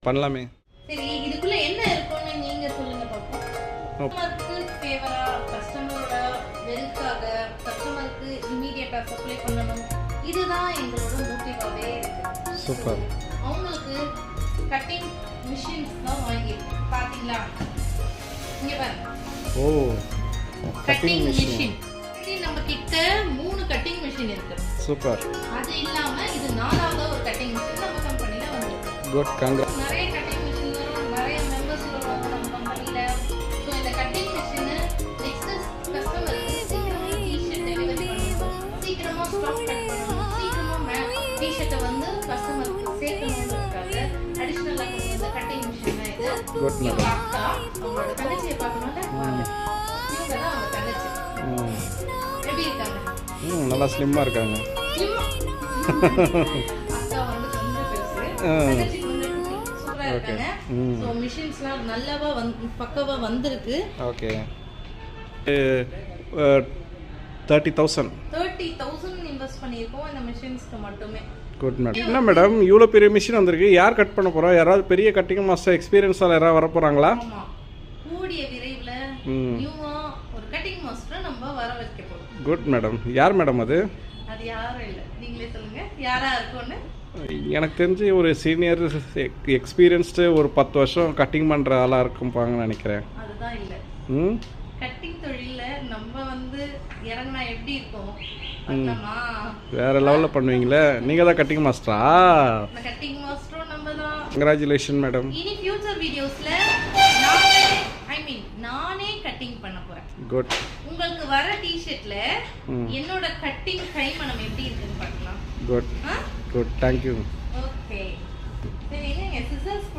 பண்ணலாமே. சரி, இதுக்குள்ள என்ன இருக்கும்னு நீங்க சொல்லுங்க பாப்போம். கஸ்டமருக்கு ஃபேவரா, கஸ்டமரோட வெல்த்காக, கஸ்டமருக்கு இமிடியேட்டா சப்ளை பண்ணணும். இதுதான் எங்களோட மோட்டிவாவே இருக்கு. சூப்பர். அவங்களுக்கு கட்டிங் மிஷின்ஸ் தான் வாங்கியிருக்கோம். பாத்தீங்களா, இங்க பாருங்க. ஓ, கட்டிங் மிஷின். நம்ம கிட்ட 3 கட்டிங் மிஷின் இருக்கு. சூப்பர். அது இல்லாம இது 4வது ஒரு கட்டிங் மிஷின் நம்ம கம்பெனில வந்திருக்கு. Good, congrats. நிறைய கட்டிங் மிஷின் வரும், நிறைய மெம்பர்ஸ் வருவாங்க நம்ம கம்பெனில. ஸோ இந்த கட்டிங் மிஷின் நெக்ஸ்ட் கஸ்டமருக்கு சீக்கிரமா டிஷர்ட் டெலிவரி பண்ணணும், சீக்கிரமா ஸ்டாக் கட் பண்ணணும், சீக்கிரமா டிஷர்ட்டை வந்து கஸ்டமருக்கு சேர்க்கணுன்றதுக்காக அடிஷ்னலாக கொண்டு வந்த கட்டிங் மிஷின் தான் இது. Good madam. அக்கா அவங்களோட தங்கச்சியை பார்க்கணும்ல, இவங்க தான் அவங்க தங்கச்சி. எப்படி இருக்காங்க? நல்லா ஸ்லிம்மாக இருக்காங்க. அக்கா வந்து கொஞ்சம் பெருசு, தங்கச்சி கொஞ்சம் குட்டி. சூப்பரா இருக்காங்க. சோ மிஷின்ஸ்லாம் நல்லாவா பக்கவா வந்திருக்கு. ஓகே. 30,000 இன்வெஸ்ட் பண்ணியிருக்கோம் இந்த மிஷின்ஸ்க்கு மட்டுமே. Good madam. என்ன மேடம் இவ்வளோ பெரிய மிஷின் வந்திருக்கு, யார் கட் பண்ண போகிறோம்? யாராவது பெரிய கட்டிங் மாஸ்டர் எக்ஸ்பீரியன்ஸால் யாராவது வர போகிறாங்களா? ஆமா, கூடிய விரைவில் நியூவா ஒரு கட்டிங் மாஸ்டரை நம்ம வர வைக்க போறோம். Good madam. யார் மேடம் அது? அது யாரும் இல்லை, நீங்களே சொல்லுங்க யாரா இருக்கும்னு. எனக்கு தெரிஞ்சு ஒரு சீனியர் எக்ஸ்பீரியன்ஸ்டு ஒரு 10 வருஷம் கட்டிங் பண்ணுற ஆளாக இருக்கும்பாங்கன்னு நினைக்கிறேன். அதுதான் இல்லை. கட்டிங் தொழில நம்ம வந்து இறங்கினா எப்படி இருக்கும்? வேற லெவலில் பண்ணுவீங்களே. நீங்கள் தான் கட்டிங் மாஸ்டரா? கட்டிங் மாஸ்டரும் நம்ம தான். Congratulation madam. இனி ஃபியூச்சர் வீடியோஸ்ல நானே கட்டிங் பண்ண போறேன். குட். உங்களுக்கு வர டி-ஷர்ட்ல என்னோட கட்டிங் கைமணம் எப்படி இருக்குன்னு பார்க்கலாம். Good good, thank you. ஓகே, சரி, நீங்க சிசர்ஸ்